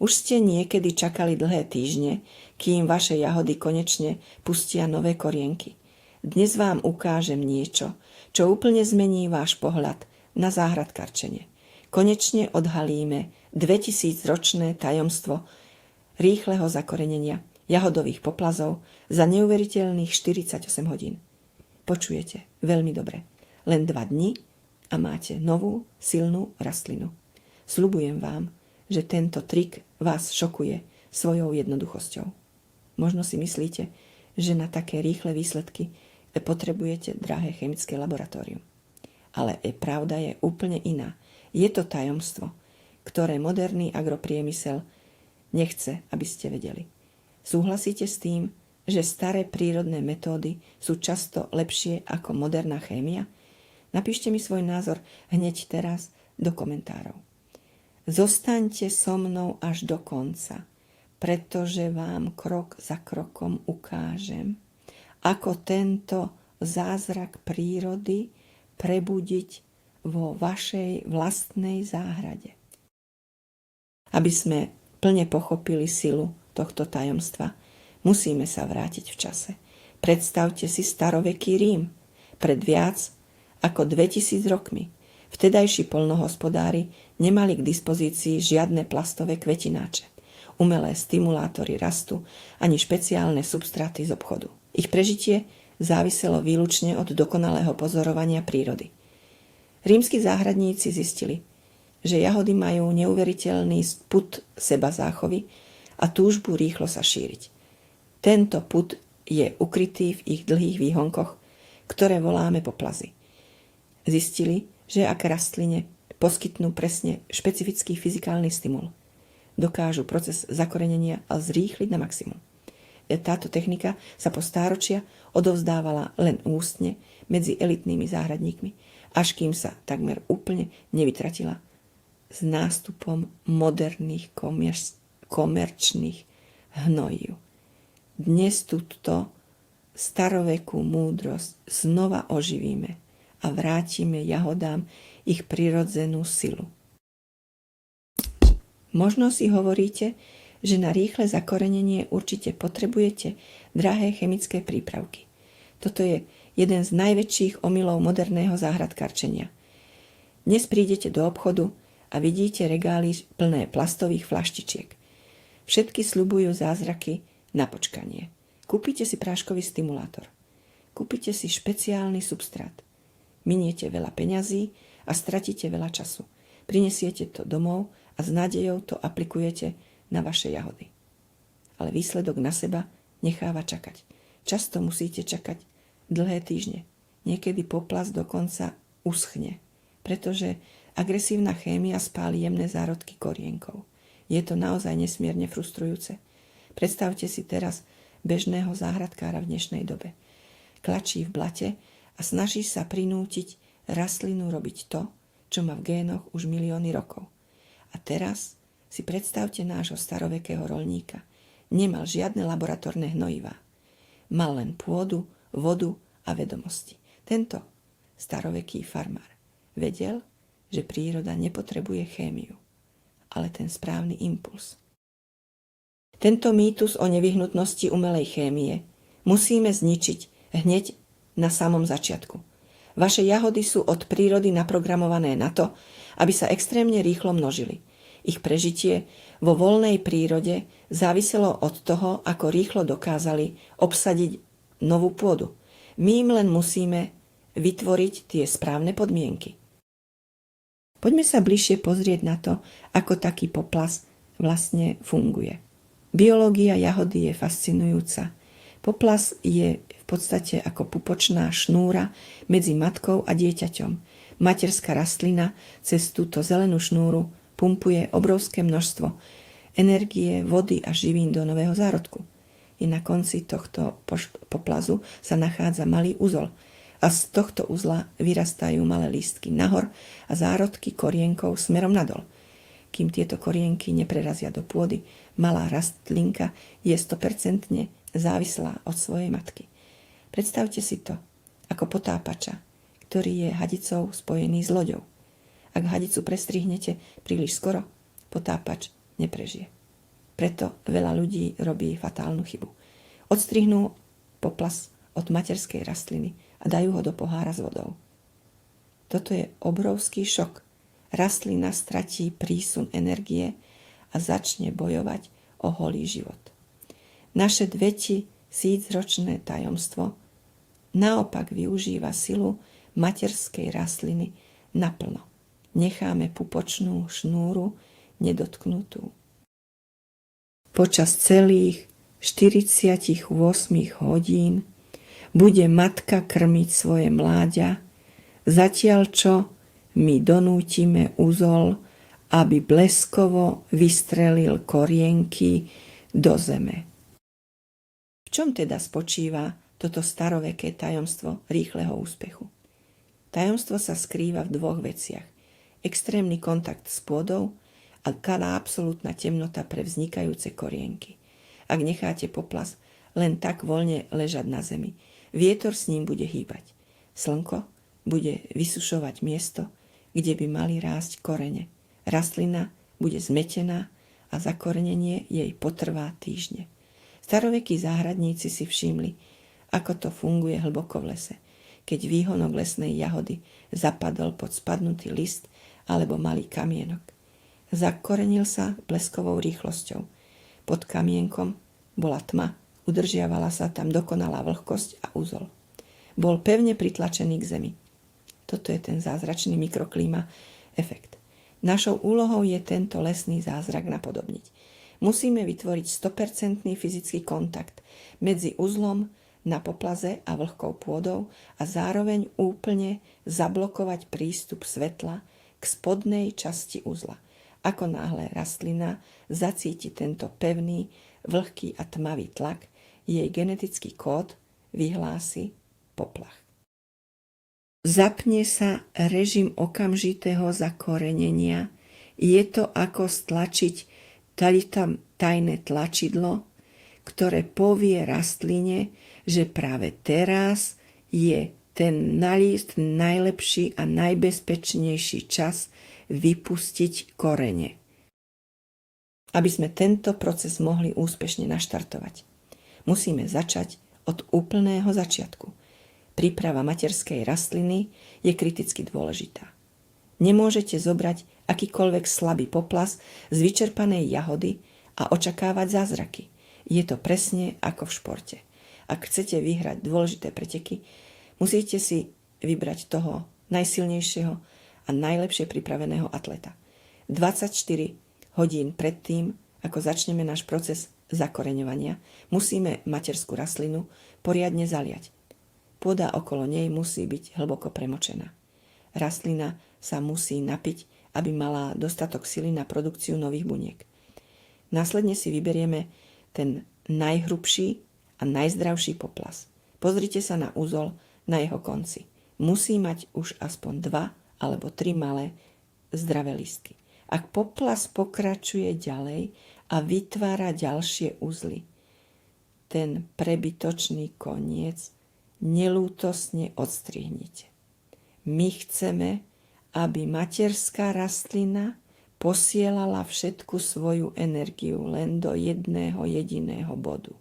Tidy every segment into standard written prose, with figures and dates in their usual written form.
Už ste niekedy čakali dlhé týždne, kým vaše jahody konečne pustia nové korienky. Dnes vám ukážem niečo, čo úplne zmení váš pohľad na záhradkarčenie. Konečne odhalíme 2000-ročné tajomstvo rýchleho zakorenenia jahodových poplazov za neuveriteľných 48 hodín. Počujete veľmi dobre. Len 2 dni a máte novú, silnú rastlinu. Sľubujem vám, že tento trik vás šokuje svojou jednoduchosťou. Možno si myslíte, že na také rýchle výsledky potrebujete drahé chemické laboratórium. Ale pravda je úplne iná. Je to tajomstvo, ktoré moderný agropriemysel nechce, aby ste vedeli. Súhlasíte s tým, že staré prírodné metódy sú často lepšie ako moderná chémia? Napíšte mi svoj názor hneď teraz do komentárov. Zostaňte so mnou až do konca, pretože vám krok za krokom ukážem, ako tento zázrak prírody prebudiť vo vašej vlastnej záhrade. Aby sme plne pochopili silu tohto tajomstva, musíme sa vrátiť v čase. Predstavte si staroveký Rím pred viac ako 2000 rokmi. Vtedajší poľnohospodári nemali k dispozícii žiadne plastové kvetináče, umelé stimulátory rastu ani špeciálne substráty z obchodu. Ich prežitie záviselo výlučne od dokonalého pozorovania prírody. Rímski záhradníci zistili, že jahody majú neuveriteľný pud seba záchovy a túžbu rýchlo sa šíriť. Tento pud je ukrytý v ich dlhých výhonkoch, ktoré voláme poplazy. Zistili, že ak rastline poskytnú presne špecifický fyzikálny stimul, dokážu proces zakorenenia a zrýchliť na maximum. Táto technika sa po stáročia odovzdávala len ústne medzi elitnými záhradníkmi, až kým sa takmer úplne nevytratila s nástupom moderných komerčných hnojív. Dnes túto starovekú múdrosť znova oživíme a vrátime jahodám ich prirodzenú silu. Možno si hovoríte, že na rýchle zakorenenie určite potrebujete drahé chemické prípravky. Toto je jeden z najväčších omylov moderného záhradkarčenia. Dnes prídete do obchodu a vidíte regály plné plastových flaštičiek. Všetky sľubujú zázraky na počkanie. Kúpite si práškový stimulátor. Kúpite si špeciálny substrát. Miniete veľa peňazí a stratíte veľa času. Prinesiete to domov a s nádejou to aplikujete na vaše jahody. Ale výsledok na seba necháva čakať. Často musíte čakať dlhé týždne. Niekedy poplas dokonca uschne, pretože agresívna chémia spáli jemné zárodky korienkov. Je to naozaj nesmierne frustrujúce. Predstavte si teraz bežného záhradkára v dnešnej dobe. Klačí v blate a snaží sa prinútiť rastlinu robiť to, čo má v génoch už milióny rokov. A teraz si predstavte nášho starovekého roľníka. Nemal žiadne laboratórne hnojivá. Mal len pôdu, vodu a vedomosti. Tento staroveký farmár vedel, že príroda nepotrebuje chémiu, ale ten správny impuls. Tento mýtus o nevyhnutnosti umelej chémie musíme zničiť hneď na samom začiatku. Vaše jahody sú od prírody naprogramované na to, aby sa extrémne rýchlo množili. Ich prežitie vo voľnej prírode záviselo od toho, ako rýchlo dokázali obsadiť novú pôdu. My im len musíme vytvoriť tie správne podmienky. Poďme sa bližšie pozrieť na to, ako taký poplas vlastne funguje. Biológia jahody je fascinujúca. Poplas je v podstate ako pupočná šnúra medzi matkou a dieťaťom. Materská rastlina cez túto zelenú šnúru pumpuje obrovské množstvo energie, vody a živín do nového zárodku. I na konci tohto poplazu sa nachádza malý uzol a z tohto uzla vyrastajú malé lístky nahor a zárodky korienkov smerom nadol. Kým tieto korienky neprerazia do pôdy, malá rastlinka je 100% závislá od svojej matky. Predstavte si to ako potápača, ktorý je hadicou spojený s loďou. Ak hadicu prestrihnete príliš skoro, potápač neprežije. Preto veľa ľudí robí fatálnu chybu. Odstrihnú poplas od materskej rastliny a dajú ho do pohára s vodou. Toto je obrovský šok. Rastlina stratí prísun energie a začne bojovať o holý život. Naše 2000-ročné tajomstvo naopak využíva silu materskej rastliny naplno. Necháme pupočnú šnúru nedotknutú. Počas celých 48 hodín bude matka krmiť svoje mláďa, zatiaľ čo my donútime uzol, aby bleskovo vystrelil korienky do zeme. V čom teda spočíva toto staroveké tajomstvo rýchleho úspechu? Tajomstvo sa skrýva v dvoch veciach. Extrémny kontakt s pôdou a absolútna temnota pre vznikajúce korienky. Ak necháte poplas len tak voľne ležať na zemi, vietor s ním bude hýbať. Slnko bude vysušovať miesto, kde by mali rásť korene. Rastlina bude zmetená a zakorenenie jej potrvá týždne. Starovekí záhradníci si všimli, ako to funguje hlboko v lese, keď výhonok lesnej jahody zapadol pod spadnutý list alebo malý kamienok. Zakorenil sa bleskovou rýchlosťou. Pod kamienkom bola tma, udržiavala sa tam dokonalá vlhkosť a úzol. Bol pevne pritlačený k zemi. Toto je ten zázračný mikroklíma efekt. Našou úlohou je tento lesný zázrak napodobniť. Musíme vytvoriť 100% fyzický kontakt medzi uzlom na poplaze a vlhkou pôdou a zároveň úplne zablokovať prístup svetla k spodnej časti uzla. Ako náhle rastlina zacíti tento pevný, vlhký a tmavý tlak, jej genetický kód vyhlási poplach. Zapne sa režim okamžitého zakorenenia. Je to ako stlačiť tajné tlačidlo, ktoré povie rastline, že práve teraz je ten najlepší a najbezpečnejší čas vypustiť korene. Aby sme tento proces mohli úspešne naštartovať, musíme začať od úplného začiatku. Príprava materskej rastliny je kriticky dôležitá. Nemôžete zobrať akýkoľvek slabý poplas z vyčerpanej jahody a očakávať zázraky. Je to presne ako v športe. Ak chcete vyhrať dôležité preteky, musíte si vybrať toho najsilnejšieho a najlepšie pripraveného atleta. 24 hodín predtým, ako začneme náš proces zakoreňovania, musíme materskú rastlinu poriadne zaliať. Pôda okolo nej musí byť hlboko premočená. Rastlina sa musí napiť, aby mala dostatok sily na produkciu nových buniek. Následne si vyberieme ten najhrubší a najzdravší poplas. Pozrite sa na úzol na jeho konci. Musí mať už aspoň 2 alebo 3 malé zdravé listky. Ak poplas pokračuje ďalej a vytvára ďalšie uzly, ten prebytočný koniec nelútosne odstrihnite. My chceme, aby materská rastlina posielala všetku svoju energiu len do jedného jediného bodu.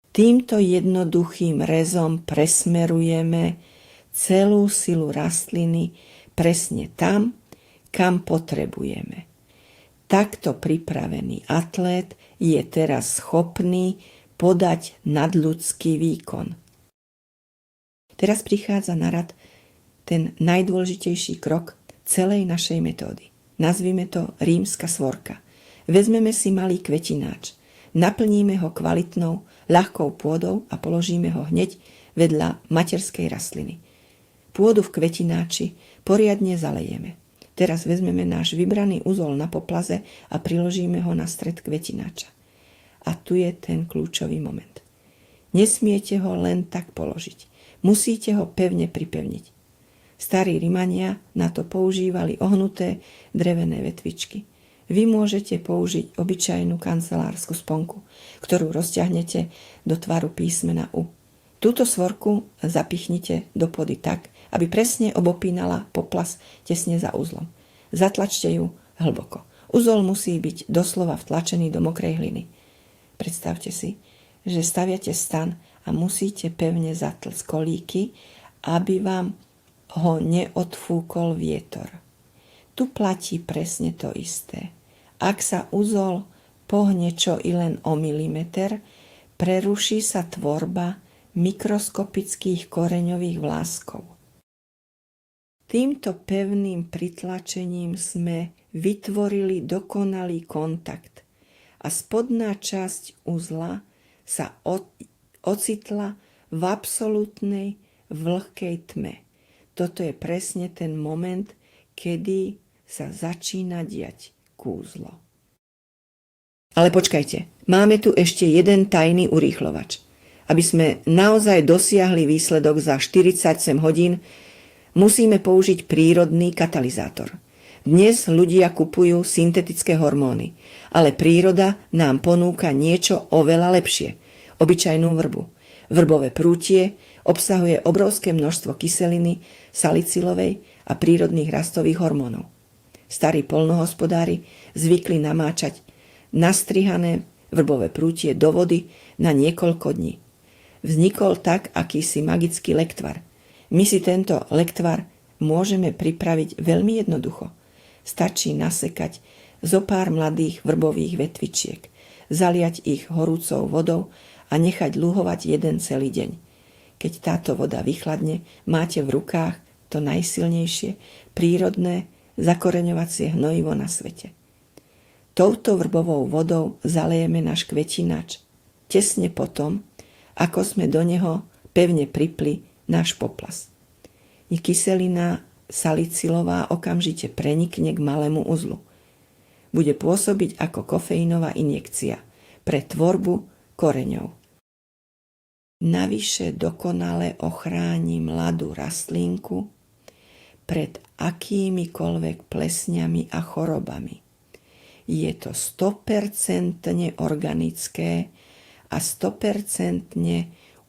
Týmto jednoduchým rezom presmerujeme celú silu rastliny presne tam, kam potrebujeme. Takto pripravený atlét je teraz schopný podať nadľudský výkon. Teraz prichádza na rad ten najdôležitejší krok celej našej metódy. Nazvime to rímska svorka. Vezmeme si malý kvetináč, naplníme ho kvalitnou, ľahkou pôdou a položíme ho hneď vedľa materskej rastliny. Pôdu v kvetináči poriadne zalejeme. Teraz vezmeme náš vybraný uzol na poplaze a priložíme ho na stred kvetináča. A tu je ten kľúčový moment. Nesmiete ho len tak položiť. Musíte ho pevne pripevniť. Starí Rimania na to používali ohnuté drevené vetvičky. Vy môžete použiť obyčajnú kancelárskú sponku, ktorú rozťahnete do tvaru písmena U. Túto svorku zapichnite do pôdy tak, aby presne obopínala poplas tesne za uzlom. Zatlačte ju hlboko. Uzol musí byť doslova vtlačený do mokrej hliny. Predstavte si, že staviate stan a musíte pevne zatlcť kolíky, aby vám ho neodfúkol vietor. Tu platí presne to isté. Ak sa uzol pohne čo i len o milimeter, preruší sa tvorba mikroskopických koreňových vláskov. Týmto pevným pritlačením sme vytvorili dokonalý kontakt a spodná časť uzla sa ocitla v absolútnej vlhkej tme. Toto je presne ten moment, kedy sa začína diať kúzlo. Ale počkajte, máme tu ešte jeden tajný urýchlovač. Aby sme naozaj dosiahli výsledok za 48 hodín, musíme použiť prírodný katalizátor. Dnes ľudia kupujú syntetické hormóny, ale príroda nám ponúka niečo oveľa lepšie. Obyčajnú vrbu. Vrbové prútie obsahuje obrovské množstvo kyseliny, salicylovej a prírodných rastových hormónov. Starí poľnohospodári zvykli namáčať nastrihané vrbové prútie do vody na niekoľko dní. Vznikol tak akýsi magický lektvar. My si tento lektvar môžeme pripraviť veľmi jednoducho. Stačí nasekať zo pár mladých vrbových vetvičiek, zaliať ich horúcou vodou a nechať luhovať jeden celý deň. Keď táto voda vychladne, máte v rukách to najsilnejšie, prírodné, zakoreňovacie hnojivo na svete. Touto vrbovou vodou zalejeme náš kvetinač tesne potom, ako sme do neho pevne pripli náš poplas. Kyselina salicylová okamžite prenikne k malému uzlu. Bude pôsobiť ako kofeínová injekcia pre tvorbu koreňov. Navyše dokonale ochráni mladú rastlinku pred akýmikoľvek plesňami a chorobami. Je to 100% organické a 100%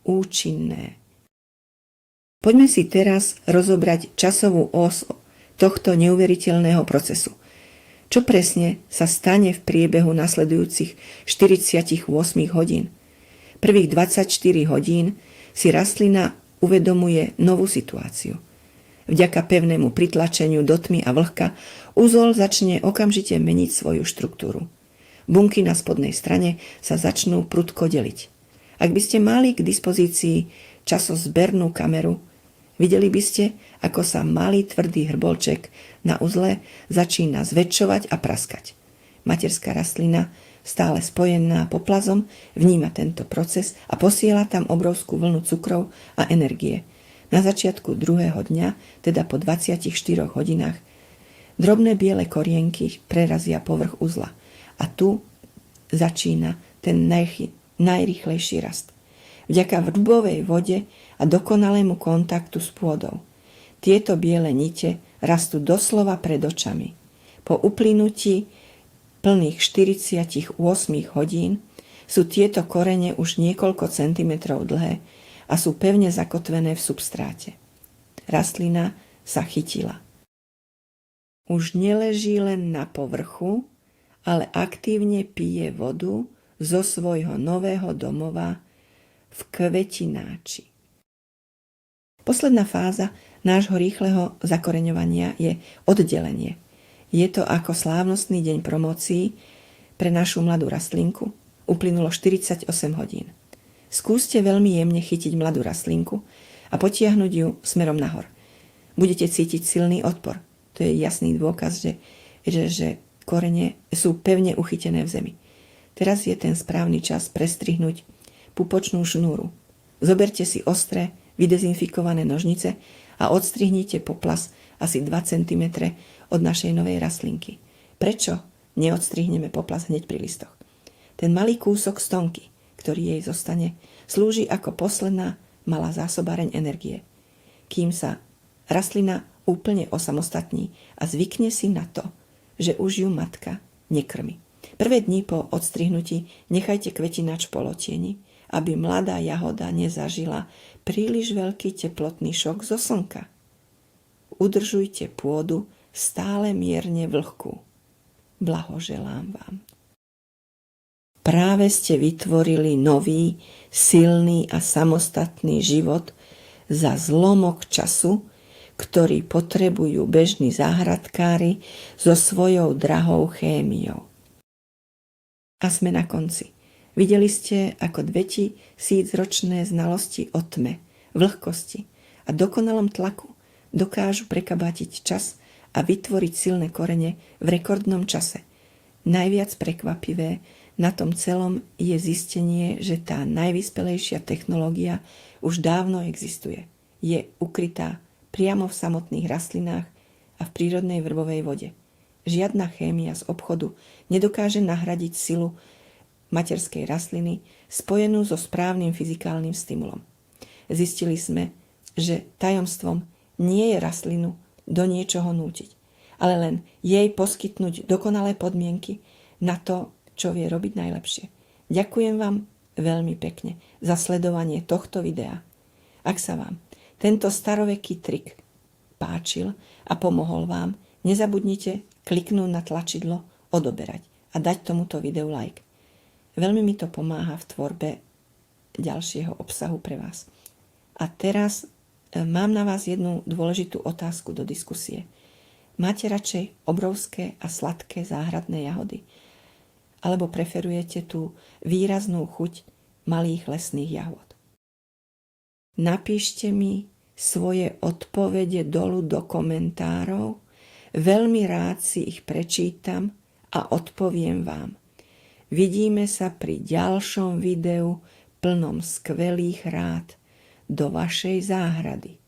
účinné. Poďme si teraz rozobrať časovú os tohto neuveriteľného procesu. Čo presne sa stane v priebehu nasledujúcich 48 hodín? Prvých 24 hodín si rastlina uvedomuje novú situáciu. Vďaka pevnému pritlačeniu do tmy a vlhka uzol začne okamžite meniť svoju štruktúru. Bunky na spodnej strane sa začnú prudko deliť. Ak by ste mali k dispozícii časozbernú kameru, videli by ste, ako sa malý tvrdý hrbolček na uzle začína zväčšovať a praskať. Materská rastlina, stále spojená poplazom, vníma tento proces a posiela tam obrovskú vlnu cukrov a energie. Na začiatku druhého dňa, teda po 24 hodinách, drobné biele korienky prerazia povrch uzla. A tu začína ten najrýchlejší rast. Vďaka vrbovej vode a dokonalému kontaktu s pôdou. Tieto biele nite rastú doslova pred očami. Po uplynutí plných 48 hodín sú tieto korene už niekoľko centimetrov dlhé a sú pevne zakotvené v substráte. Rastlina sa chytila. Už neleží len na povrchu, ale aktívne pije vodu zo svojho nového domova v kvetináči. Posledná fáza nášho rýchleho zakoreňovania je oddelenie. Je to ako slávnostný deň promócií pre našu mladú rastlinku. Uplynulo 48 hodín. Skúste veľmi jemne chytiť mladú rastlinku a potiahnuť ju smerom nahor. Budete cítiť silný odpor. To je jasný dôkaz, že korene sú pevne uchytené v zemi. Teraz je ten správny čas prestrihnúť pupočnú šnúru. Zoberte si ostré, vydezinfikované nožnice a odstrihnite poplas asi 2 cm od našej novej rastlinky. Prečo neodstrihneme poplas hneď pri listoch? Ten malý kúsok stonky, ktorý jej zostane, slúži ako posledná malá zásobareň energie. Kým sa rastlina úplne osamostatní a zvykne si na to, že už ju matka nekrmi. Prvé dni po odstrihnutí nechajte kvetinač v polotieni, aby mladá jahoda nezažila príliš veľký teplotný šok zo slnka. Udržujte pôdu stále mierne vlhkú. Blahoželám vám. Práve ste vytvorili nový, silný a samostatný život za zlomok času, ktorý potrebujú bežní záhradkári so svojou drahou chémiou. A sme na konci. Videli ste, ako 2000-ročné znalosti o tme, vlhkosti a dokonalom tlaku dokážu prekabátiť čas a vytvoriť silné korene v rekordnom čase. Najviac prekvapivé na tom celom je zistenie, že tá najvyspelejšia technológia už dávno existuje. Je ukrytá priamo v samotných rastlinách a v prírodnej vrbovej vode. Žiadna chémia z obchodu nedokáže nahradiť silu materskej rastliny spojenú so správnym fyzikálnym stimulom. Zistili sme, že tajomstvom nie je rastlinu do niečoho nútiť, ale len jej poskytnúť dokonalé podmienky na to, čo vie robiť najlepšie. Ďakujem vám veľmi pekne za sledovanie tohto videa. Ak sa vám tento staroveký trik páčil a pomohol vám, nezabudnite kliknúť na tlačidlo odoberať a dať tomuto videu like. Veľmi mi to pomáha v tvorbe ďalšieho obsahu pre vás. A teraz mám na vás jednu dôležitú otázku do diskusie. Máte radšej obrovské a sladké záhradné jahody? Alebo preferujete tú výraznú chuť malých lesných jahôd? Napíšte mi svoje odpovede dolu do komentárov. Veľmi rád si ich prečítam a odpoviem vám. Vidíme sa pri ďalšom videu plnom skvelých rád do vašej záhrady.